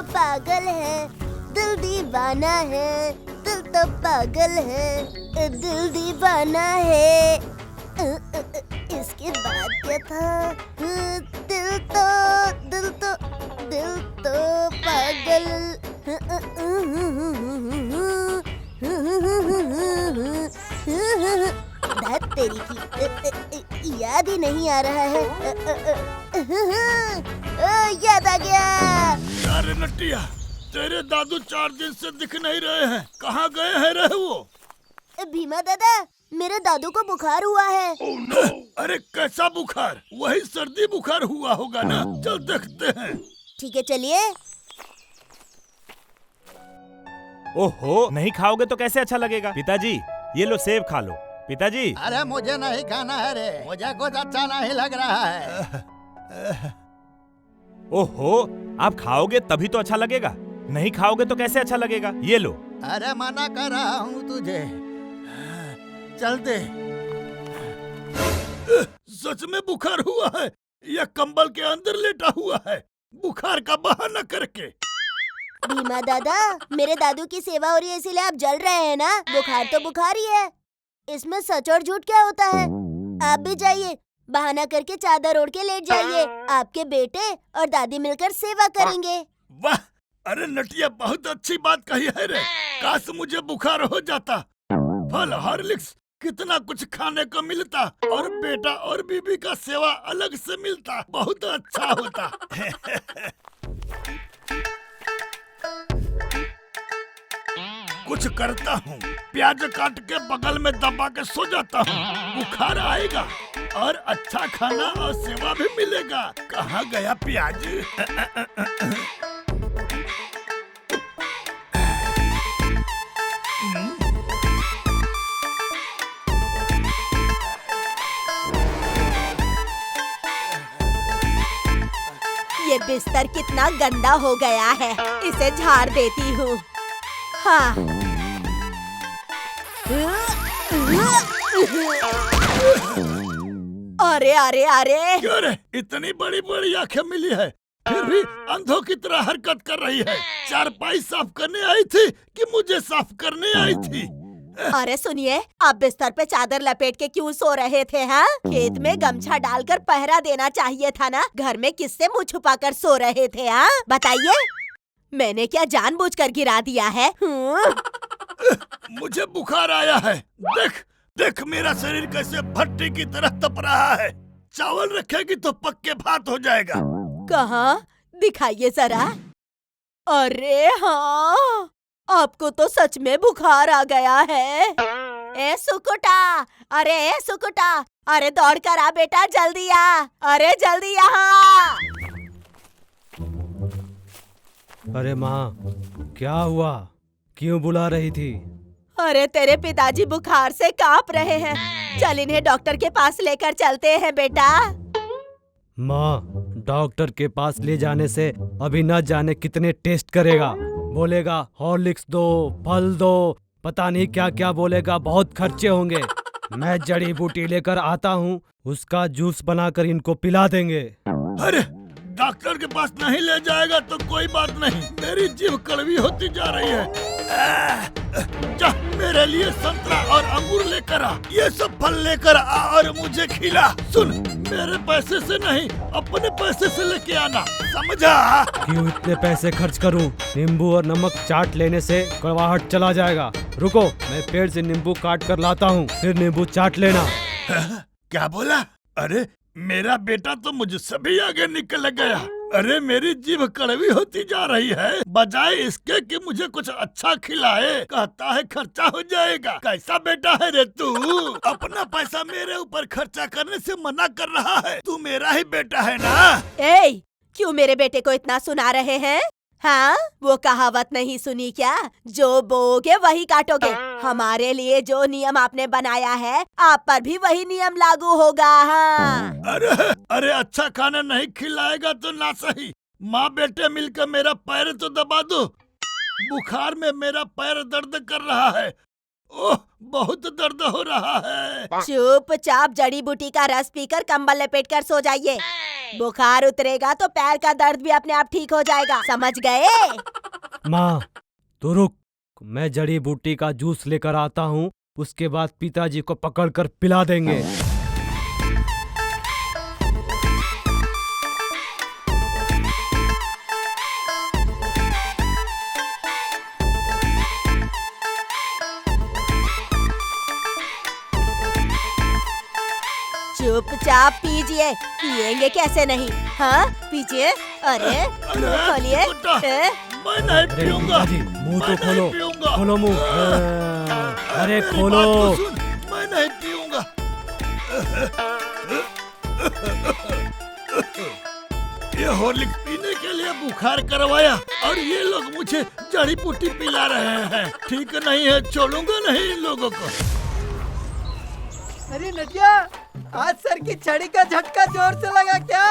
पागल है, दिल दीवाना है, दिल तो पागल है, दिल दीवाना है। इसके बाद क्या था? दिल तो पागल। दाद तेरी की याद ही नहीं आ रहा है। याद आ गया। अरे नटिया, तेरे दादू 4 दिन से दिख नहीं रहे हैं। कहाँ गए हैं रे वो? भीमा दादा, मेरे दादू को बुखार हुआ है। Oh no! अरे कैसा बुखार? वही सर्दी बुखार हुआ होगा ना। चल देखते हैं। ठीक है, चलिए। ओहो, नहीं खाओगे तो कैसे अच्छा लगेगा? पिताजी, ये लो सेब खा लो। पिताजी। अरे मुझे नहीं खाना है रे, मुझे कुछ अच्छा नहीं लग रहा है। ओहो, आप खाओगे तभी तो अच्छा लगेगा, नहीं खाओगे तो कैसे अच्छा लगेगा? ये लो। अरे मना कर रहा हूँ तुझे, चलते। सच में बुखार हुआ है या कंबल के अंदर लेटा हुआ है बुखार का बहाना करके? भीमा दादा, मेरे दादू की सेवा हो रही है इसीलिए आप जल रहे हैं ना। बुखार तो बुखार ही है, इसमें सच और झूठ क्या होता है? आप भी जाइए, बहाना करके चादर ओढ़ के लेट जाइए। आपके बेटे और दादी मिलकर सेवा करेंगे। वाह! अरे नटिया, बहुत अच्छी बात कही है रे। काश मुझे बुखार हो जाता। फल, हॉर्लिक्स, कितना कुछ खाने को मिलता और बेटा और बीबी का सेवा अलग से मिलता, बहुत अच्छा होता। कुछ करता हूँ, प्याज काट के बगल में दबा के सो जाता हूँ। बुखार आएगा और अच्छा खाना और सेवा भी मिलेगा। कहाँ गया प्याज? ये बिस्तर कितना गंदा हो गया है, इसे झाड़ देती हूँ। हाँ। अरे अरे अरे, क्यों रे? इतनी बड़ी बड़ी आंखें मिली है, फिर भी अंधों की तरह हरकत कर रही है। चारपाई साफ करने आई थी कि मुझे साफ करने आई थी? अरे सुनिए, आप बिस्तर पे चादर लपेट के क्यों सो रहे थे? हाँ, खेत में गमछा डालकर पहरा देना चाहिए था ना। घर में किससे मुंह छुपाकर सो रहे थे? हाँ, बताइए, मैंने क्या जानबूझकर गिरा दिया है? मुझे बुखार आया है। देख देख, मेरा शरीर कैसे भट्टी की तरह तप रहा है। चावल रखेगी तो पक्के भात हो जाएगा। कहाँ? दिखाइए जरा। अरे हाँ, आपको तो सच में बुखार आ गया है। ए सुकुटा, अरे सुकुटा, अरे दौड़ कर आ बेटा, जल्दी आ। अरे जल्दी यहाँ। अरे माँ, क्या हुआ? क्यों बुला रही थी? अरे तेरे पिताजी बुखार से कांप रहे हैं, चल इन्हें डॉक्टर के पास लेकर चलते हैं बेटा। माँ, डॉक्टर के पास ले जाने से अभी न जाने कितने टेस्ट करेगा। बोलेगा हॉर्लिक्स दो, फल दो, पता नहीं क्या क्या बोलेगा। बहुत खर्चे होंगे। मैं जड़ी बूटी लेकर आता हूँ, उसका जूस बनाकर इनको पिला देंगे। अरे डॉक्टर के पास नहीं ले जाएगा तो कोई बात नहीं, मेरी जीभ कड़वी होती जा रही है। जा मेरे लिए संतरा और अंगूर लेकर आ, ये सब फल लेकर आ और मुझे खिला। सुन, मेरे पैसे से नहीं, अपने पैसे से लेके आना, समझा? क्यों इतने पैसे खर्च करूं? नींबू और नमक चाट लेने से कड़वाहट चला जाएगा। रुको, मैं पेड़ से नींबू काट कर लाता हूँ, फिर नींबू चाट लेना। क्या बोला? अरे मेरा बेटा तो मुझसे भी आगे निकल गया। अरे मेरी जीभ कड़वी होती जा रही है। बजाय इसके कि मुझे कुछ अच्छा खिलाए, कहता है खर्चा हो जाएगा। कैसा बेटा है रे तू? अपना पैसा मेरे ऊपर खर्चा करने से मना कर रहा है। तू मेरा ही बेटा है ना? ए, क्यों मेरे बेटे को इतना सुना रहे हैं? हाँ, वो कहावत नहीं सुनी क्या? जो बोओगे वही काटोगे। हमारे लिए जो नियम आपने बनाया है, आप पर भी वही नियम लागू होगा। हाँ। अरे अच्छा खाना नहीं खिलाएगा तो ना सही, माँ बेटे मिलकर मेरा पैर तो दबा दो। बुखार में मेरा पैर दर्द कर रहा है। ओह, बहुत दर्द हो रहा है। चुपचाप जड़ी बूटी का रस पीकर कंबल लपेट कर सो जाइए। बुखार उतरेगा तो पैर का दर्द भी अपने आप ठीक हो जाएगा, समझ गए? माँ तो रुक, मैं जड़ी बूटी का जूस लेकर आता हूँ, उसके बाद पिताजी को पकड़कर पिला देंगे। चुपचाप पीजिए, पिएंगे कैसे नहीं? हाँ पीजिए। अरे मुंह खोलिए। कुत्ता, ए? मैं नहीं अरे पीऊंगा। पिताजी मुंह तो मैं खोलो, नहीं पीऊंगा। खोलो मुंह। अरे मेरी खोलो। बात तो सुन, मैं नहीं पीऊंगा। ये हॉर्लिक्स पीने के लिए बुखार करवाया और ये लोग मुझे जड़ी बूटी पिला रहे हैं। ठीक नहीं है, छोड़ूंगा नहीं इन लोगों को। अरे नटिया, आज सर की छड़ी का झटका जोर से लगा क्या?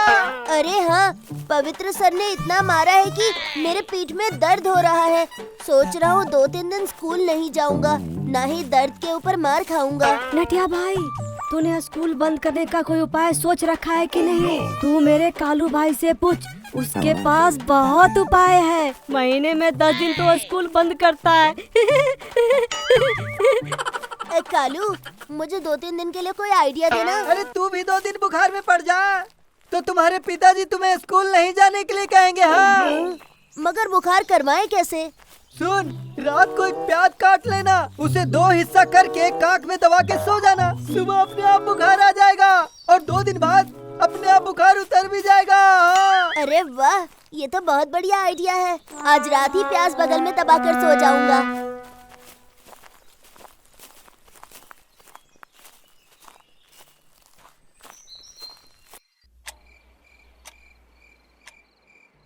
अरे हाँ, पवित्र सर ने इतना मारा है कि मेरे पीठ में दर्द हो रहा है। सोच रहा हूँ 2-3 दिन स्कूल नहीं जाऊंगा, ना ही दर्द के ऊपर मार खाऊंगा। नटिया भाई, तूने स्कूल बंद करने का कोई उपाय सोच रखा है कि नहीं? तू मेरे कालू भाई से पूछ, उसके पास बहुत उपाय है। महीने में 10 दिन तो स्कूल बंद करता है। कालू, मुझे 2-3 दिन के लिए कोई आइडिया देना। अरे तू भी 2 दिन बुखार में पड़ जा, तो तुम्हारे पिताजी तुम्हें स्कूल नहीं जाने के लिए कहेंगे। हाँ, मगर बुखार करवाएं कैसे? सुन, रात को एक प्याज काट लेना, उसे 2 हिस्सा करके काक में दबा के सो जाना। सुबह अपने आप बुखार आ जाएगा और 2 दिन बाद अपने आप बुखार उतर भी जाएगा। हाँ। अरे वाह, ये तो बहुत बढ़िया आइडिया है। आज रात ही प्याज बगल में दबाकर सो जाऊंगा।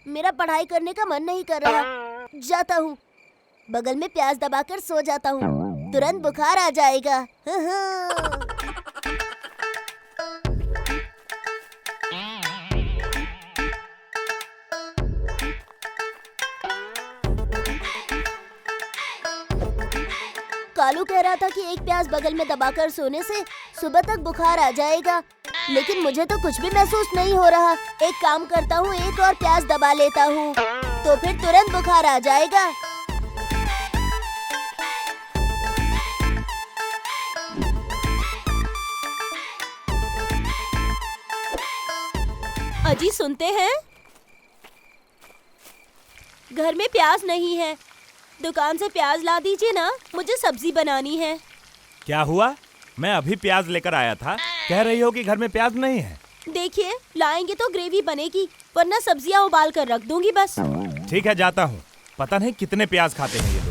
मेरा पढ़ाई करने का मन नहीं कर रहा, जाता हूँ, बगल में प्याज दबाकर सो जाता हूँ, तुरंत बुखार आ जाएगा। कालू कह रहा था कि एक प्याज बगल में दबाकर सोने से सुबह तक बुखार आ जाएगा, लेकिन मुझे तो कुछ भी महसूस नहीं हो रहा। एक काम करता हूँ, एक और प्याज दबा लेता हूँ, तो फिर तुरंत बुखार आ जाएगा। अजी सुनते हैं? घर में प्याज नहीं है, दुकान से प्याज ला दीजिए ना, मुझे सब्जी बनानी है। क्या हुआ? मैं अभी प्याज लेकर आया था, कह रही हो कि घर में प्याज नहीं है। देखिए, लाएंगे तो ग्रेवी बनेगी, वरना सब्जियां उबाल कर रख दूंगी बस। ठीक है, जाता हूँ। पता नहीं कितने प्याज खाते हैं ये लोग।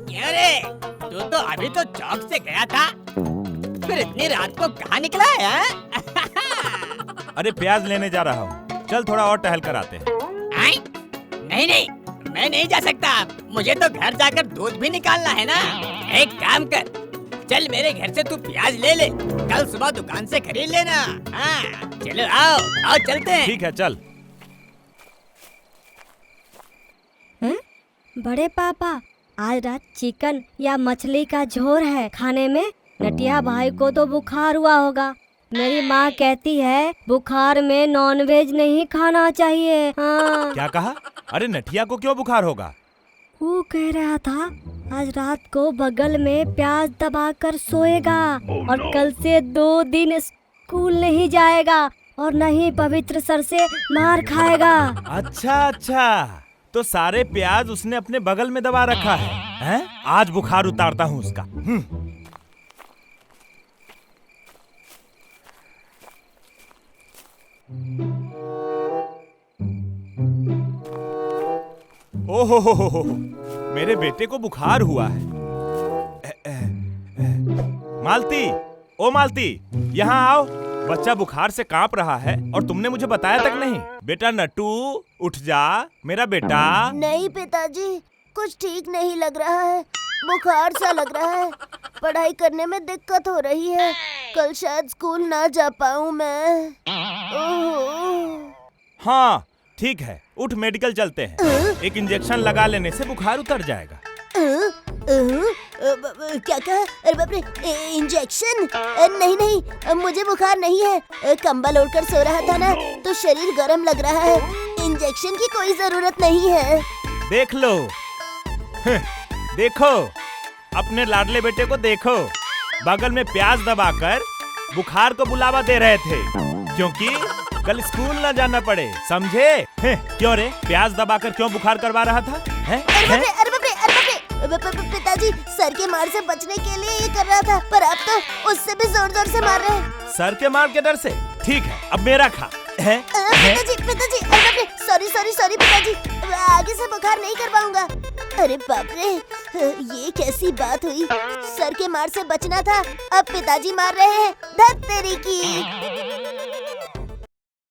क्यों रे? तू तो अभी तो चौक से गया था, फिर इतनी रात को कहाँ निकला है? अरे प्याज लेने जा रहा हूँ, चल थोड़ा और टहल कर आते हैं। नहीं नहीं, मैं नहीं जा सकता, मुझे तो घर जाकर दूध भी निकालना है ना। एक काम कर, चल मेरे घर से तू प्याज ले ले, कल सुबह दुकान से खरीद लेना। हाँ, चलो आओ आओ चलते हैं। ठीक है, चल। बड़े पापा, आज रात चिकन या मछली का झोर है खाने में। नटिया भाई को तो बुखार हुआ होगा। मेरी माँ कहती है बुखार में नॉनवेज नहीं खाना चाहिए। हाँ। क्या कहा? अरे नटिया को क्यों बुखार होगा? वो कह रहा था आज रात को बगल में प्याज दबाकर सोएगा और कल से 2 दिन स्कूल नहीं जाएगा और न ही पवित्र सर से मार खाएगा। अच्छा अच्छा, तो सारे प्याज उसने अपने बगल में दबा रखा है, हैं? आज बुखार उतारता हूँ उसका। ओहो, मेरे बेटे को बुखार हुआ है। मालती, ओ मालती, यहाँ आओ। बच्चा बुखार से कांप रहा है और तुमने मुझे बताया तक नहीं। बेटा नट्टू, उठ जा मेरा बेटा। नहीं पिताजी, कुछ ठीक नहीं लग रहा है, बुखार सा लग रहा है। पढ़ाई करने में दिक्कत हो रही है। कल शायद स्कूल ना जा पाऊँ मैं। ओह। हाँ ठीक है, उठ मेडिकल चलते हैं। एक इंजेक्शन लगा लेने से बुखार उतर जाएगा। क्या कहा? अरे बाप रे, इंजेक्शन? नहीं नहीं, मुझे बुखार नहीं है। कंबल ओढ़कर सो रहा था ना, तो शरीर गर्म लग रहा है। इंजेक्शन की कोई जरूरत नहीं है। देख लो, देखो अपने लाडले बेटे को देखो, बगल में प्याज दबाकर बुखार को बुलावा दे रहे थे, क्योंकि कल स्कूल न जाना पड़े, समझे? क्यों रे, प्याज दबाकर क्यों बुखार करवा रहा था? अरे बाप रे, अरे बाप रे, अरे बाप रे। पिताजी सर के मार से बचने के लिए ये कर रहा था, पर अब तो उससे भी जोर जोर से मार रहे हैं। सर के मार के डर से? ठीक है, अब मेरा खा। पिताजी, अरे बाप रे, सॉरी पिताजी, आगे से बुखार नहीं करवाऊंगा। अरे बाप रे, ये कैसी बात हुई? सर के मार से बचना था, अब पिताजी मार रहे हैं। धत तेरी की।